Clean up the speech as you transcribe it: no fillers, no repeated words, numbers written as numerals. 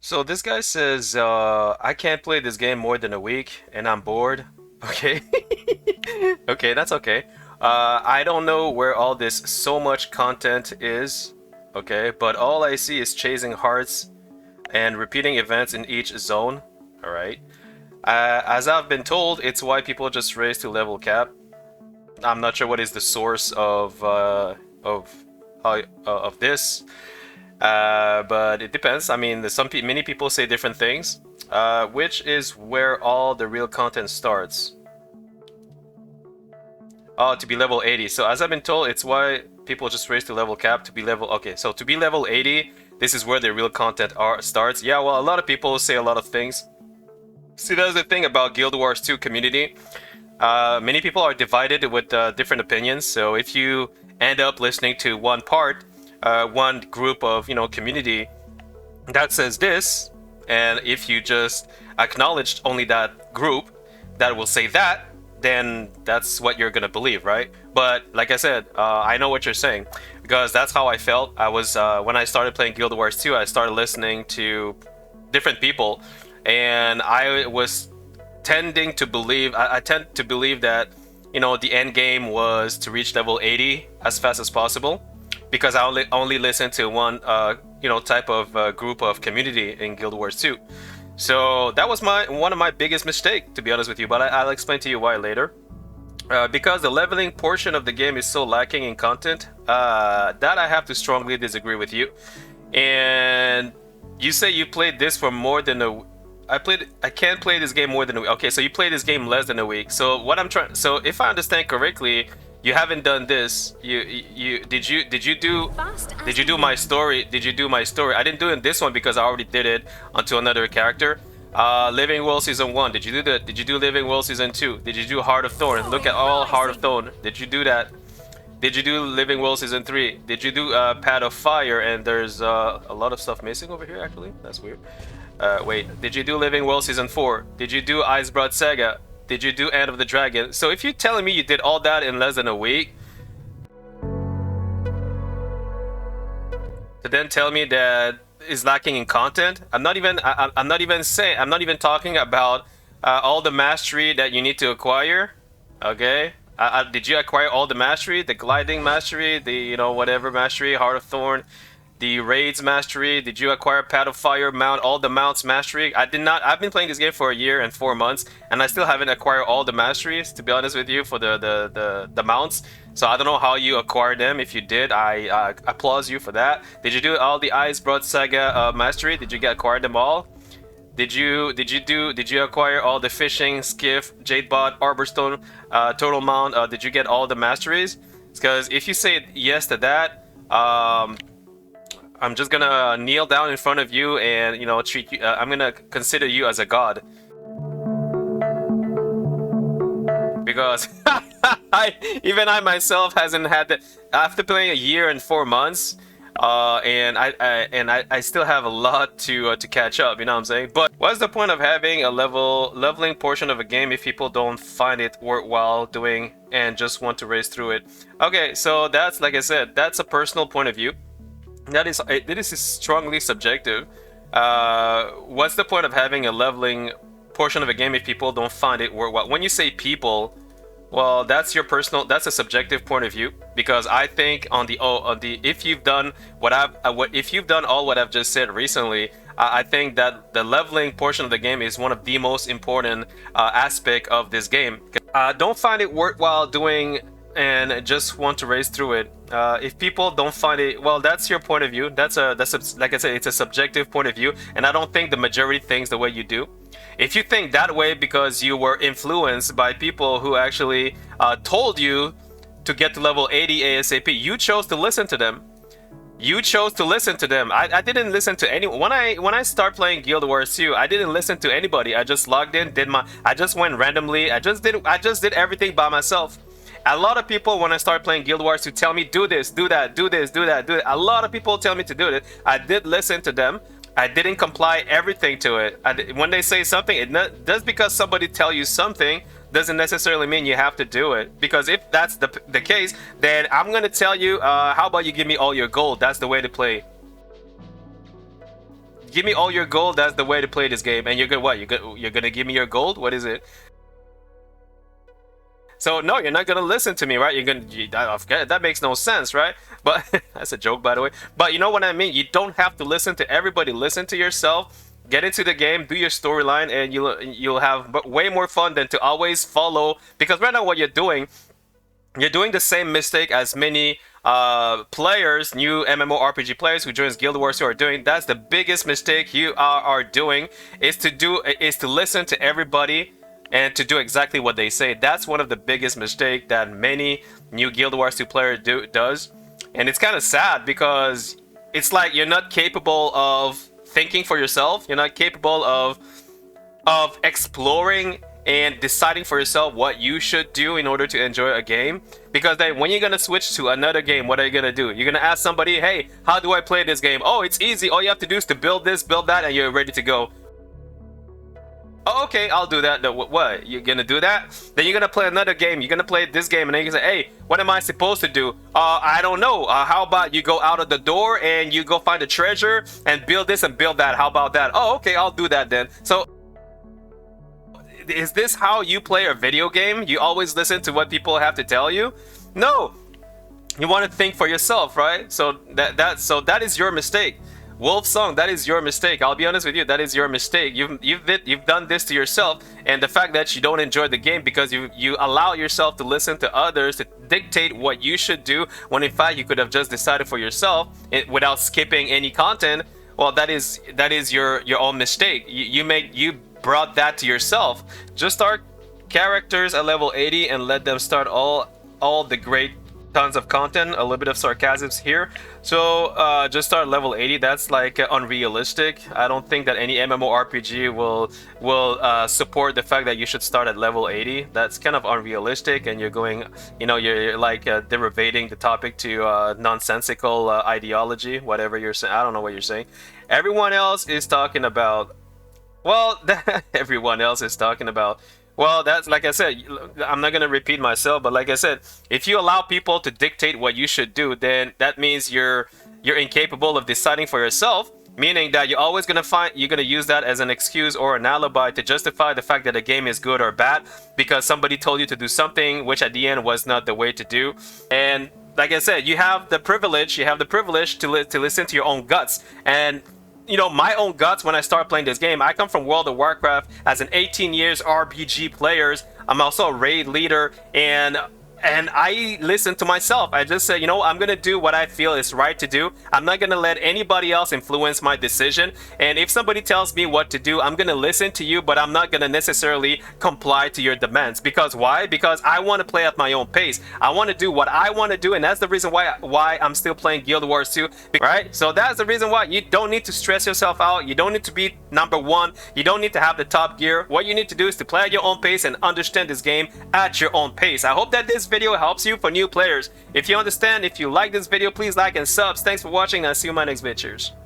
So this guy says, I can't play this game more than a week and I'm bored. Okay. Okay, that's okay. I don't know where all this so much content is. Okay, but all I see is chasing hearts and repeating events in each zone. Alright. As I've been told, it's why people just race to level cap. I'm not sure what is the source of this. But it depends. I mean, many people say different things, which is where all the real content starts. Oh, to be level 80. So as I've been told, it's why people just raise to level cap to be level. Okay, so to be level 80, this is where the real content starts. Yeah, well, a lot of people say a lot of things. See, that's the thing about Guild Wars 2 community. Many people are divided with different opinions. So if you end up listening to one part, one group of community that says this, and if you just acknowledged only that group that will say that, then that's what you're gonna believe, right? But like I said, I know what you're saying because that's how I felt. I was when I started playing Guild Wars 2, I started listening to different people, and I was tending to believe. I tend to believe that the end game was to reach level 80 as fast as possible because I only listen to one type of group of community in Guild Wars 2. So that was one of my biggest mistake, to be honest with you. But I'll explain to you why later. Because the leveling portion of the game is so lacking in content, that I have to strongly disagree with you. And you say you played this for more than a. I can't play this game more than a week. Okay, so you played this game less than a week. So what I'm trying. So if I understand correctly, you haven't done this. Did you do my story? Did you do my story? I didn't do it in this one because I already did it onto another character. Living World Season 1. Did you do that? Did you do Living World Season 2? Did you do Heart of Thorn? Look at all Heart of Thorn. Did you do that? Did you do Living World Season 3? Did you do Pad of Fire? And there's a lot of stuff missing over here actually. That's weird. Wait, did you do Living World Season 4? Did you do Iceblood Saga? Did you do End of the Dragon? So if you're telling me you did all that in less than a week, to then tell me that is lacking in content, I'm not even talking about all the mastery that you need to acquire. Okay, did you acquire all the mastery? The gliding mastery, the whatever mastery, Heart of Thorn, the raids mastery? Did you acquire Pad of Fire mount, all the mounts mastery? I did not. I've been playing this game for a year and 4 months, and I still haven't acquired all the masteries, to be honest with you, for the mounts. So I don't know how you acquired them. If you did, I applaud you for that. Did you do all the Iceblood Saga mastery? Did you acquire them all? Did you acquire all the fishing, skiff, jadebot, arborstone, total mount? Did you get all the masteries? Because if you say yes to that, I'm just gonna kneel down in front of you and treat you. I'm gonna consider you as a god because even I myself hasn't had that after playing a year and 4 months. And I still have a lot to catch up. You know what I'm saying? But what's the point of having a leveling portion of a game if people don't find it worthwhile doing and just want to race through it? Okay, so that's, like I said, that's a personal point of view. This is strongly subjective. What's the point of having a leveling portion of a game if people don't find it worthwhile? When you say people, well, that's a subjective point of view, because I think if you've done all what I've just said recently, I think that the leveling portion of the game is one of the most important aspect of this game. Don't find it worthwhile doing and just want to race through it. If people don't find it, well, that's your point of view. That's like I said, it's a subjective point of view, and I don't think the majority thinks the way you do. If you think that way because you were influenced by people who actually told you to get to level 80 ASAP, you chose to listen to them. You chose to listen to them. I didn't listen to anyone. When I start playing Guild Wars 2, I didn't listen to anybody. I just logged in, I just went randomly. I just did everything by myself. A lot of people, when I start playing Guild Wars, to tell me do this, do that, do this, do that, do it. A lot of people tell me to do it. I did listen to them. I didn't comply everything to it. When they say something, just because somebody tell you something doesn't necessarily mean you have to do it. Because if that's the case, then I'm gonna tell you, how about you give me all your gold? That's the way to play. give me all your gold. That's the way to play this game. And you're gonna what? You're gonna give me your gold? What is it? So no, you're not gonna listen to me, right? That makes no sense, right? But that's a joke, by the way. But you know what I mean? You don't have to listen to everybody. Listen to yourself. Get into the game, do your storyline, and you'll have way more fun than to always follow. Because right now, what you're doing the same mistake as many players, new MMORPG players who joins Guild Wars 2 are doing. That's the biggest mistake you are doing, is to listen to everybody and to do exactly what they say. That's one of the biggest mistakes that many new Guild Wars 2 player does. And it's kind of sad, because it's like you're not capable of thinking for yourself. You're not capable of exploring and deciding for yourself what you should do in order to enjoy a game. Because then when you're gonna switch to another game, what are you gonna do? You're gonna ask somebody, hey, how do I play this game? Oh, it's easy. All you have to do is to build this, build that, and you're ready to go. Oh, okay, I'll do that. What? You're gonna do that? Then you're gonna play another game. You're gonna play this game, and then you can say, hey, what am I supposed to do? I don't know. How about you go out of the door and you go find a treasure and build this and build that? How about that? Oh, okay, I'll do that then. So, is this how you play a video game? You always listen to what people have to tell you? No. You want to think for yourself, right? So that is your mistake. Wolf Song, that is your mistake. I'll be honest with you, that is your mistake. You've done this to yourself, and the fact that you don't enjoy the game because you allow yourself to listen to others to dictate what you should do, when in fact you could have just decided for yourself without skipping any content. Well, that is your own mistake. You brought that to yourself. Just start characters at level 80 and let them start all the great tons of content. A little bit of sarcasms here. So just start level 80. That's like unrealistic. I don't think that any MMORPG will support the fact that you should start at level 80. That's kind of unrealistic, and you're going, you're like derivating the topic to nonsensical ideology, whatever you're saying. I don't know what you're saying. Everyone else is talking about, well, everyone else is talking about, well, that's, like I said, I'm not going to repeat myself, but like I said, if you allow people to dictate what you should do, then that means you're incapable of deciding for yourself, meaning that you're always going to use that as an excuse or an alibi to justify the fact that a game is good or bad because somebody told you to do something which at the end was not the way to do. And like I said, you have the privilege to listen to your own guts. And my own guts when I start playing this game. I come from World of Warcraft as an 18 years RPG player. I'm also a raid leader, and I listen to myself. I just say, I'm gonna do what I feel is right to do. I'm not gonna let anybody else influence my decision. And if somebody tells me what to do, I'm gonna listen to you, but I'm not gonna necessarily comply to your demands. Because why? Because I want to play at my own pace. I want to do what I want to do, and that's the reason why I'm still playing Guild Wars 2. Right? So that's the reason why you don't need to stress yourself out. You don't need to be number one. You don't need to have the top gear. What you need to do is to play at your own pace and understand this game at your own pace. I hope that this video helps you for new players. If you understand, if you like this video, please like and subs. Thanks for watching, and I'll see you in my next video. Cheers.